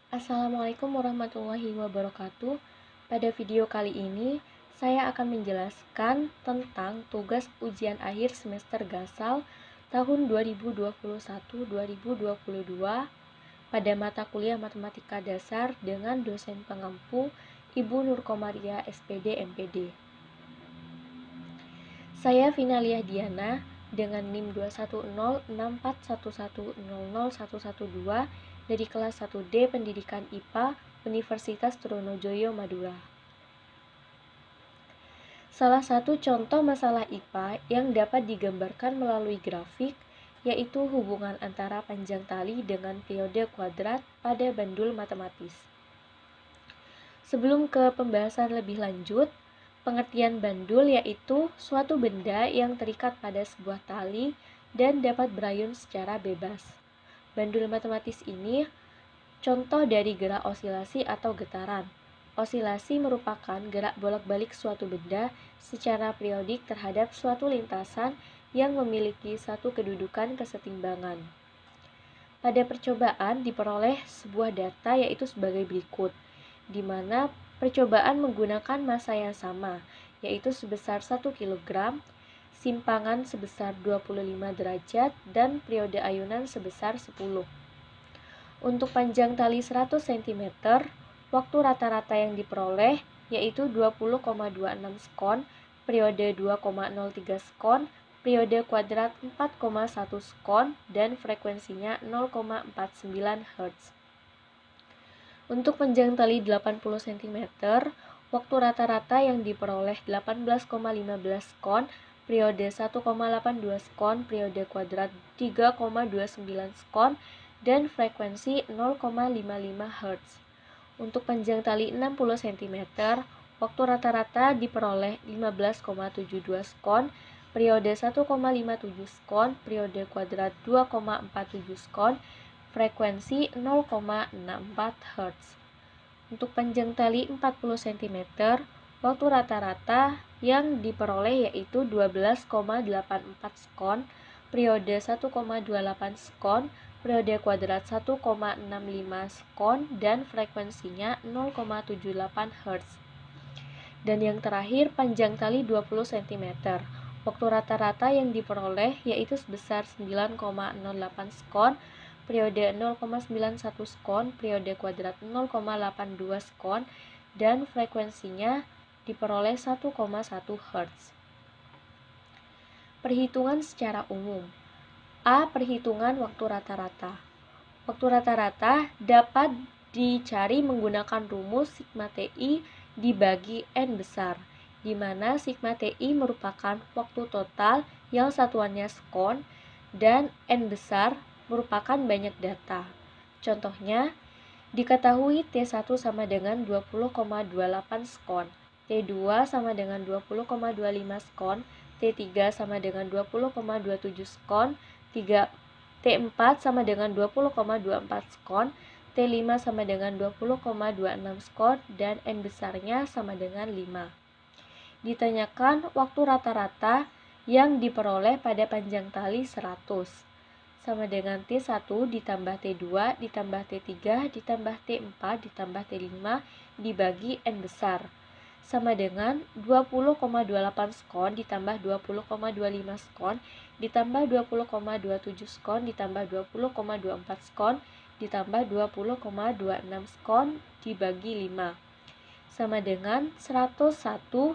Assalamualaikum warahmatullahi wabarakatuh. Pada video kali ini, saya akan menjelaskan tentang tugas ujian akhir semester Gasal tahun 2021-2022 pada mata kuliah Matematika Dasar dengan dosen pengampu Ibu Nur Komaria SPD MPD. Saya Finalia Diana dengan NIM 2106411001112 dari kelas 1D Pendidikan IPA Universitas Trunojoyo Madura. Salah satu contoh masalah IPA yang dapat digambarkan melalui grafik yaitu hubungan antara panjang tali dengan periode kuadrat pada bandul matematis. Sebelum ke pembahasan lebih lanjut, pengertian bandul yaitu suatu benda yang terikat pada sebuah tali dan dapat berayun secara bebas. Bandul matematis ini contoh dari gerak osilasi atau getaran. Osilasi merupakan gerak bolak-balik suatu benda secara periodik terhadap suatu lintasan yang memiliki satu kedudukan kesetimbangan. Pada percobaan diperoleh sebuah data yaitu sebagai berikut, di mana percobaan menggunakan massa yang sama, yaitu sebesar 1 kg, simpangan sebesar 25 derajat, dan periode ayunan sebesar 10. Untuk panjang tali 100 cm, waktu rata-rata yang diperoleh yaitu 20,26 sekon, periode 2,03 sekon, periode kuadrat 4,1 sekon, dan frekuensinya 0,49 Hz. Untuk panjang tali 80 cm, waktu rata-rata yang diperoleh 18,15 sekon, periode 1,82 sekon, periode kuadrat 3,29 sekon, dan frekuensi 0,55 Hz. Untuk panjang tali 60 cm, waktu rata-rata diperoleh 15,72 sekon, periode 1,57 sekon, periode kuadrat 2,47 sekon, frekuensi 0,64 Hz. Untuk panjang tali 40 cm, waktu rata-rata yang diperoleh yaitu 12,84 sekon, periode 1,28 sekon, periode kuadrat 1,65 sekon, dan frekuensinya 0,78 Hz. Dan yang terakhir, panjang tali 20 cm. Waktu rata-rata yang diperoleh yaitu sebesar 9,08 sekon, periode 0,91 sekon, periode kuadrat 0,82 sekon, dan frekuensinya diperoleh 1,1 Hz. Perhitungan secara umum. A. Perhitungan waktu rata-rata. Waktu rata-rata dapat dicari menggunakan rumus sigma TI dibagi N besar, di mana sigma TI merupakan waktu total yang satuannya sekon dan N besar merupakan banyak data. Contohnya, diketahui T1 sama dengan 20,28 sekon, T2 sama dengan 20,25 sekon, T3 sama dengan 20,27 sekon, T4 sama dengan 20,24 skon, T5 sama dengan 20,26 skon, dan N besarnya sama dengan 5. Ditanyakan waktu rata-rata yang diperoleh pada panjang tali 100, sama dengan T1 ditambah T2 ditambah T3 ditambah T4 ditambah T5 dibagi N besar, sama dengan 20,28 skon ditambah 20,25 skon ditambah 20,27 skon ditambah 20,24 skon ditambah 20,26 skon dibagi 5, sama dengan 101,3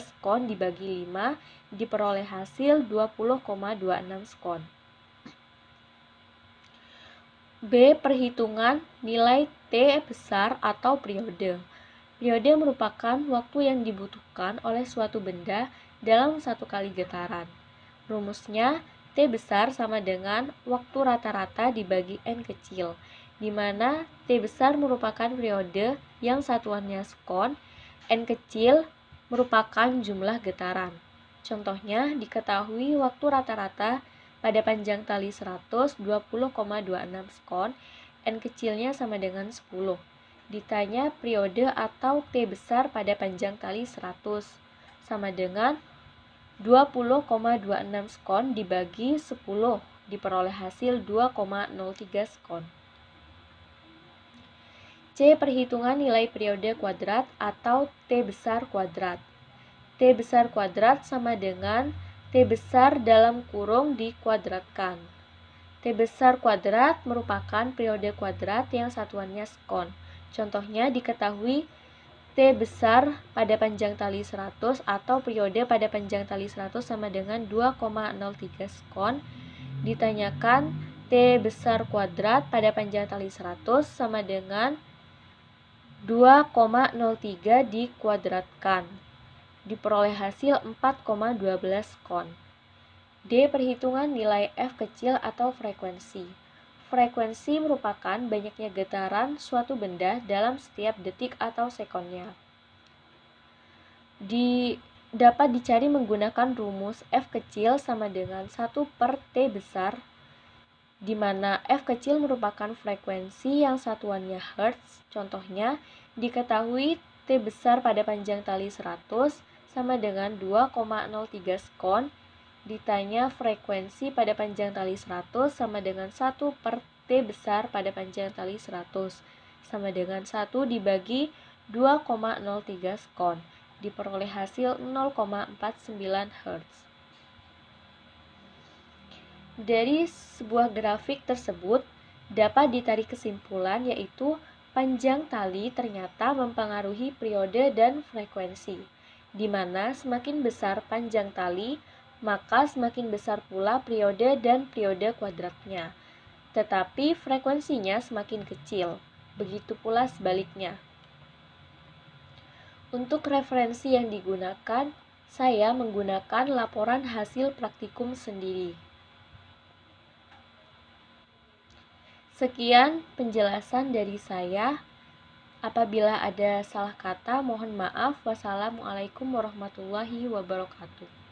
skon dibagi 5 diperoleh hasil 20,26 skon. B. Perhitungan nilai T besar atau periode. Periode merupakan waktu yang dibutuhkan oleh suatu benda dalam satu kali getaran. Rumusnya, T besar sama dengan waktu rata-rata dibagi N kecil, di mana T besar merupakan periode yang satuannya sekon, N kecil merupakan jumlah getaran. Contohnya, diketahui waktu rata-rata pada panjang tali 100 20,26 skon, N kecilnya sama dengan 10. Ditanya periode atau T besar pada panjang tali 100 sama dengan 20,26 skon dibagi 10 diperoleh hasil 2,03 skon. C. Perhitungan nilai periode kuadrat atau T besar kuadrat. T besar kuadrat sama dengan T besar dalam kurung dikuadratkan. T besar kuadrat merupakan periode kuadrat yang satuannya sekon. Contohnya diketahui T besar pada panjang tali 100 atau periode pada panjang tali 100 sama dengan 2,03 sekon. Ditanyakan T besar kuadrat pada panjang tali 100 sama dengan 2,03 dikuadratkan. Diperoleh hasil 4,12 sekon. D. Perhitungan nilai F kecil atau frekuensi. Frekuensi merupakan banyaknya getaran suatu benda dalam setiap detik atau sekonnya. Dapat dicari menggunakan rumus F kecil sama dengan 1 per T besar, di mana F kecil merupakan frekuensi yang satuannya Hertz. Contohnya, diketahui T besar pada panjang tali 100 sama dengan 2,03 sekon. Ditanya frekuensi pada panjang tali 100 sama dengan 1 per T besar pada panjang tali 100 sama dengan 1 dibagi 2,03 sekon. Diperoleh hasil 0,49 Hz. Dari sebuah grafik tersebut dapat ditarik kesimpulan yaitu panjang tali ternyata mempengaruhi periode dan frekuensi, di mana semakin besar panjang tali, maka semakin besar pula periode dan periode kuadratnya. Tetapi frekuensinya semakin kecil, begitu pula sebaliknya. Untuk referensi yang digunakan, saya menggunakan laporan hasil praktikum sendiri. Sekian penjelasan dari saya. Apabila ada salah kata, mohon maaf. Wassalamualaikum warahmatullahi wabarakatuh.